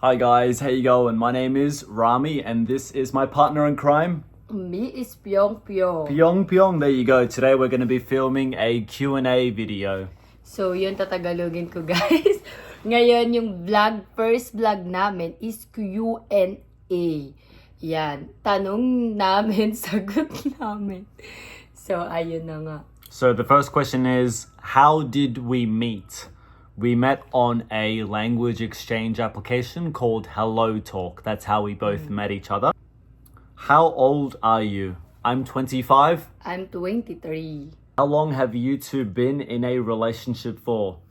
Hi guys, how you going? My name is Rami and this is my partner in crime, Me is Pyong Pyong. Pyong Pyong. There you go. Today we're going to be filming a Q&A video. So, yun tatagalogin ko guys. Ngayon, yung first vlog namin is Q&A. Yan. Tanong namin, sagot namin. So, ayun na nga. So the first question is, how did we meet? We met on a language exchange application called Hello Talk. That's how we both met each other. How old are you? I'm 25. I'm 23. How long have you two been in a relationship for?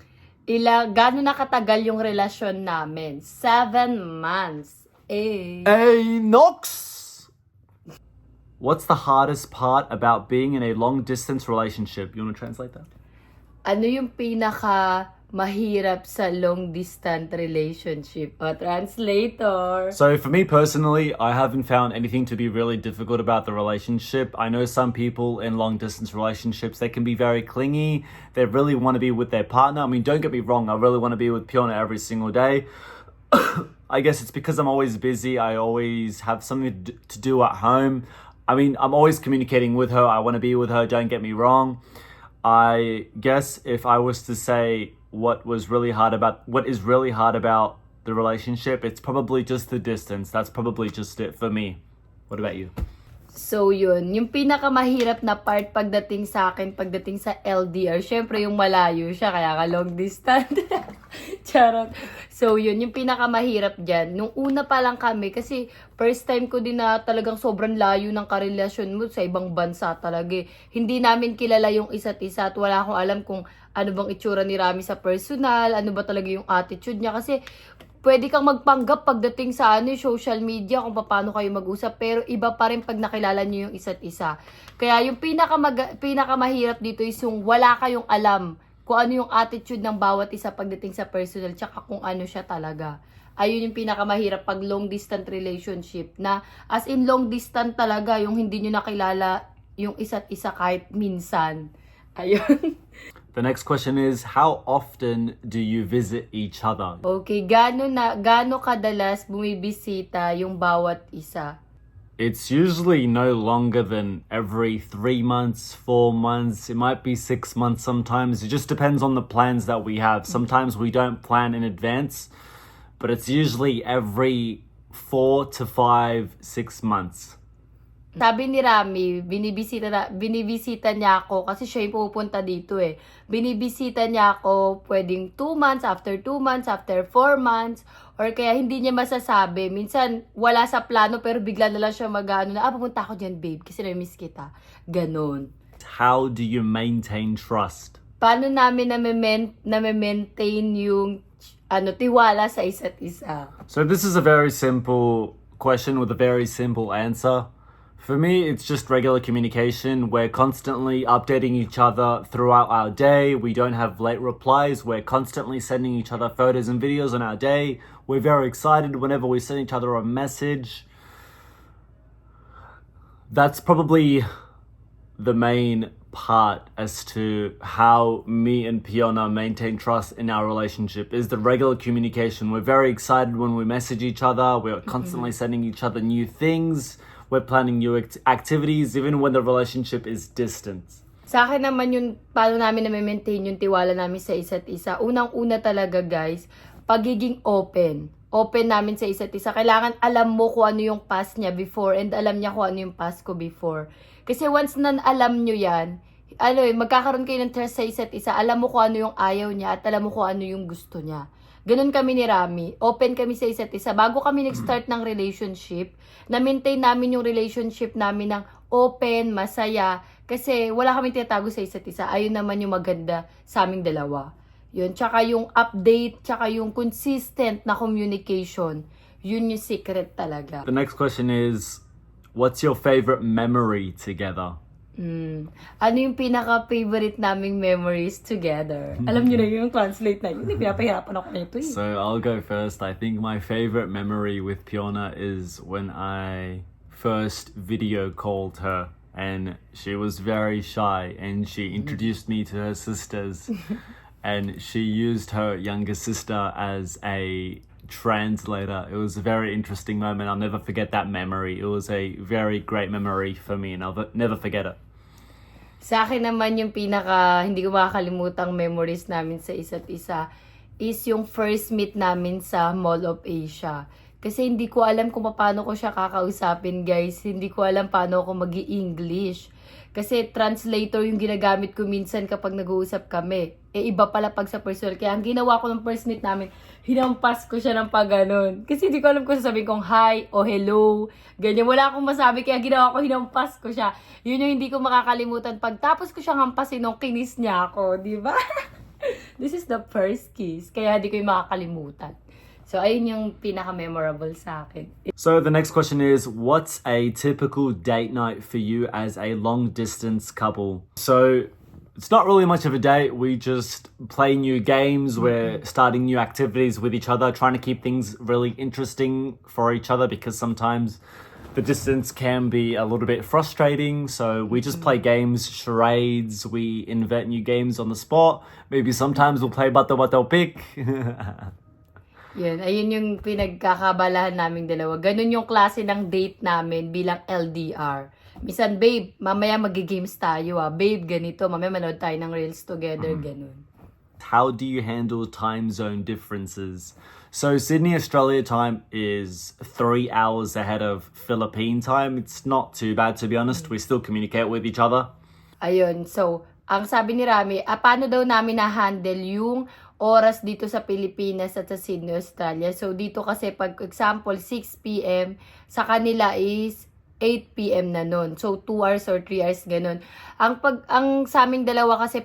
Gano'n na katagal yung relasyon namin? 7 months. Hey, Nox! What's the hardest part about being in a long-distance relationship? You want to translate that? Ano yung pinaka mahirap sa long distance relationship? O, translator. So for me personally, I haven't found anything to be really difficult about the relationship. I know some people in long-distance relationships, they can be very clingy. They really want to be with their partner. I mean, don't get me wrong. I really want to be with Piona every single day. I guess it's because I'm always busy. I always have something to do at home. I mean, I'm always communicating with her. I want to be with her. Don't get me wrong. I guess if I was to say what is really hard about the relationship, it's probably just the distance. That's probably just it for me. What about you? So yun, yung pinakamahirap na part pagdating sa akin, pagdating sa LDR, syempre yung malayo siya, kaya ka long distance. Charot. So yun, yung pinakamahirap dyan. Nung una pa lang kami, kasi first time ko din na talagang sobrang layo ng karelasyon mo sa ibang bansa talaga. Hindi namin kilala yung isa't isa at wala akong alam kung ano bang itsura ni Rami sa personal, ano ba talaga yung attitude niya. Kasi pwede kang magpanggap pagdating sa social media kung paano kayo mag-usap, pero iba pa rin pag nakilala niyo yung isa't isa. Kaya yung pinakamahirap dito is yung wala kayong alam kung ano yung attitude ng bawat isa pagdating sa personal, tsaka kung ano siya talaga. Ayun yung pinakamahirap pag long distance relationship, na as in long distance talaga, yung hindi nyo nakilala yung isa't isa kahit minsan. Ayun. The next question is, how often do you visit each other? Okay, gaano kadalas bumibisita yung bawat isa? It's usually no longer than every 3 months, 4 months. It might be 6 months sometimes. It just depends on the plans that we have. Sometimes we don't plan in advance, but it's usually every 4 to 5, 6 months. Sabi ni Rami, binibisita niya ako kasi siya yung pupunta dito eh. Binibisita niya ako pwedeng 2 months, after 2 months, after 4 months, or kaya hindi niya masasabi. Minsan wala sa plano pero bigla na lang siya mag-ano na, pupunta ako dyan babe kasi na-miss kita. Ganon. How do you maintain trust? Paano namin na-maintain yung tiwala sa isa't isa? So this is a very simple question with a very simple answer. For me, it's just regular communication. We're constantly updating each other throughout our day. We don't have late replies. We're constantly sending each other photos and videos on our day. We're very excited whenever we send each other a message. That's probably the main part as to how me and Piona maintain trust in our relationship, is the regular communication. We're very excited when we message each other. We're constantly sending each other new things. We're planning new activities even when the relationship is distant. Sa akin naman yung paano namin na-maintain yung tiwala namin sa isa't isa. Unang-una talaga guys, pagiging open. Open namin sa isa't isa. Kailangan alam mo kung ano yung past niya before and alam niya kung ano yung past ko before. Kasi once na alam nyo yan, magkakaroon kayo ng trust sa isa't isa. Alam mo kung ano yung ayaw niya at alam mo kung ano yung gusto niya. Ganun kami ni Rami. Open kami sa isa't isa. Bago kami nag-start ng relationship, na-maintain namin yung relationship namin ng open, masaya. Kasi wala kami tinatago sa isa't isa. Ayun naman yung maganda sa aming dalawa. Yun. Tsaka yung update, tsaka yung consistent na communication. Yun yung secret talaga. The next question is, what's your favorite memory together? Ano yung pinaka-favorite naming memories together? Alam niyo na yung translate na yun. Hindi, pinapahirapan ako nito eh. So I'll go first. I think my favorite memory with Piona is when I first video called her and she was very shy and she introduced me to her sisters and she used her younger sister as a translator. It was a very interesting moment. I'll never forget that memory. It was a very great memory for me, and I'll never forget it. Sa akin naman yung hindi ko makakalimutang memories namin sa isa't isa is yung first meet namin sa Mall of Asia. Kasi hindi ko alam kung paano ko siya kakausapin, guys. Hindi ko alam paano ako mag-i-English. Kasi translator yung ginagamit ko minsan kapag nag-uusap kami. Iba pala pag sa personal. Kaya ang ginawa ko ng first meet namin, hinampas ko siya ng pag-ganon. Kasi hindi ko alam kung sasabihin kong hi o hello. Ganyan. Wala akong masabi. Kaya ginawa ko, hinampas ko siya. Yun yung hindi ko makakalimutan. Pagtapos ko siyang hampasin nung kinis niya ako. Diba? This is the first kiss. Kaya hindi ko yung makakalimutan. So, ayun yung pinaka-memorable sa akin. So the next question is, what's a typical date night for you as a long-distance couple? So it's not really much of a date. We just play new games. We're starting new activities with each other, trying to keep things really interesting for each other because sometimes the distance can be a little bit frustrating. So we just play games, charades. We invent new games on the spot. Maybe sometimes we'll play Bato Bato Pick. Yun, ayun yung pinagkakabalahan naming dalawa. Ganun yung klase ng date namin bilang LDR. Minsan, babe, mamaya magi-games tayo Babe, ganito. Mamaya manood tayo ng reels together, ganun. How do you handle time zone differences? So Sydney, Australia time is 3 hours ahead of Philippine time. It's not too bad, to be honest. We still communicate with each other. Ayun, so, ang sabi ni Rami, paano daw namin na-handle yung oras dito sa Pilipinas at sa Sydney, Australia. So, dito kasi pag example, 6 p.m., sa kanila is 8 p.m. na nun. So, 2 hours or 3 hours, ganun. Ang sa aming dalawa kasi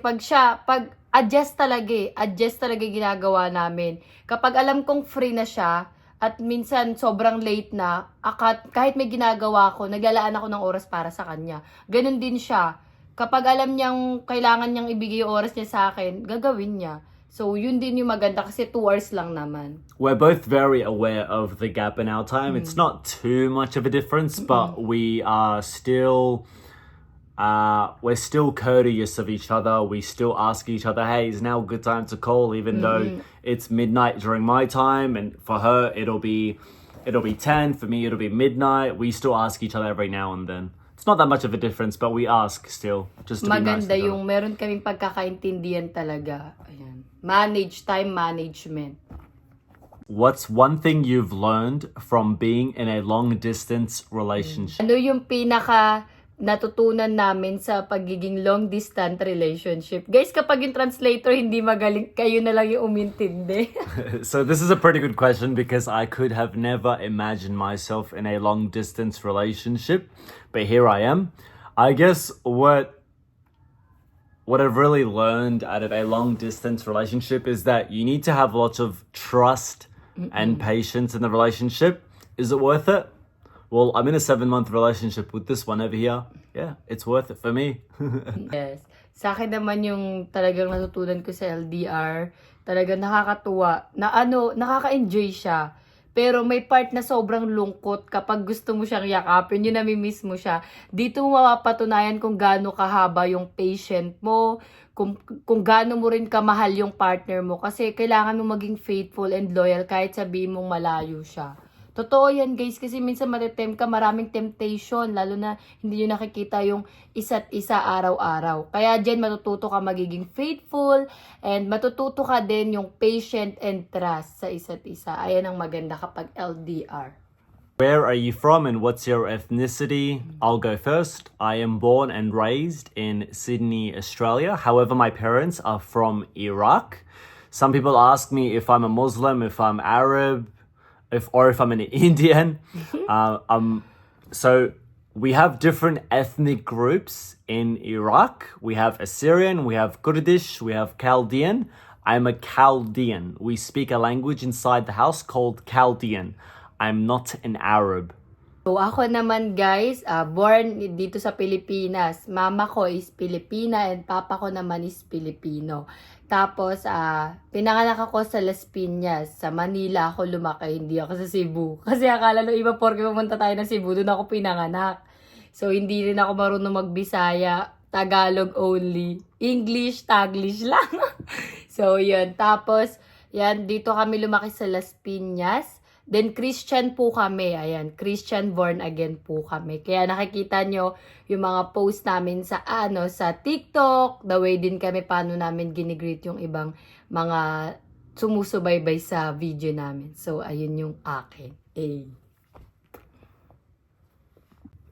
adjust talaga ginagawa namin. Kapag alam kong free na siya, at minsan sobrang late na, kahit may ginagawa ko, naglalaan ako ng oras para sa kanya. Ganun din siya. Kapag alam niyang kailangan niyang ibigay yung oras niya sa akin, gagawin niya. So, yun din yung maganda kasi 2 hours lang naman. We're both very aware of the gap in our time. It's not too much of a difference, but we are still we're still courteous of each other. We still ask each other, hey, is now a good time to call, even though it's midnight during my time, and for her it'll be 10, for me it'll be midnight. We still ask each other every now and then. It's not that much of a difference, but we ask still, just to be nice Maganda to each other. yung meron kaming pagkakaintindihan talaga. Ayan. Time management. What's one thing you've learned from being in a long-distance relationship? Ano yung pinaka natutunan namin sa pagiging long-distance relationship? Guys, kapag yung translator hindi magaling, kayo na lang yung umintindi. So this is a pretty good question because I could have never imagined myself in a long-distance relationship, but here I am. I guess what I've really learned out of a long-distance relationship is that you need to have lots of trust and patience in the relationship. Is it worth it? Well, I'm in a 7-month relationship with this one over here. Yeah, it's worth it for me. Yes. Sa akin naman yung talagang natutunan ko sa LDR, talagang nakakatuwa, nakaka-enjoy siya. Pero may part na sobrang lungkot kapag gusto mo siyang yakapin, yun namimiss mo siya. Dito mo mapapatunayan kung gaano kahaba yung patient mo, kung gaano mo rin kamahal yung partner mo. Kasi kailangan mo maging faithful and loyal kahit sabihin mong malayo siya. Totoo yan, guys, kasi minsan matitempt ka, maraming temptation, lalo na hindi nyo nakikita yung isa't isa araw-araw. Kaya dyan matututo ka magiging faithful and matututo ka din yung patient and trust sa isa't isa. Ayan ang maganda kapag LDR. Where are you from and what's your ethnicity? I'll go first. I am born and raised in Sydney, Australia. However, my parents are from Iraq. Some people ask me if I'm a Muslim, if I'm Arab, if I'm an Indian. So we have different ethnic groups in Iraq. We have Assyrian, we have Kurdish, we have Chaldean. I'm a Chaldean. We speak a language inside the house called Chaldean. I'm not an Arab. So ako naman, guys, born dito sa Pilipinas. Mama ko is Pilipina and papa ko naman is Pilipino. Tapos, pinanganak ako sa Las Piñas. Sa Manila ako lumaki, hindi ako sa Cebu. Kasi akala nung iba, porke pumunta tayo ng Cebu, doon ako pinanganak. So, hindi rin ako marunong magbisaya. Tagalog only. English, Taglish lang. So, yun. Tapos, Yan, dito kami lumaki sa Las Piñas. Then Christian po kami. Ayan, Christian born again po kami. Kaya nakikita nyo yung mga post namin sa sa TikTok. The way din kami paano namin ginigreet yung ibang mga sumusubaybay sa video namin. So, ayun yung akin.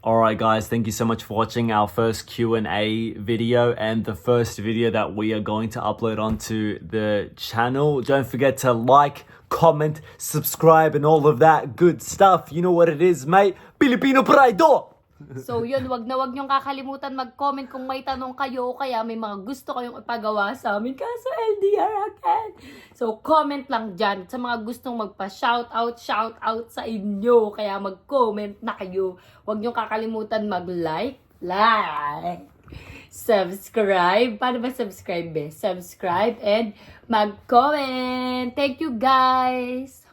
Alright guys, thank you so much for watching our first Q&A video and the first video that we are going to upload onto the channel. Don't forget to like, comment, subscribe and all of that good stuff. You know what it is, mate. Filipino Pride! So yun, wag niyong kakalimutan mag-comment kung may tanong kayo o kaya may mga gusto kayong ipagawa sa amin kaso LDR again. So comment lang dyan sa mga gustong magpa-shoutout sa inyo. Kaya mag-comment na kayo. Wag niyong kakalimutan mag-like, subscribe. Paano ba subscribe, be? Subscribe and mag-comment. Thank you guys!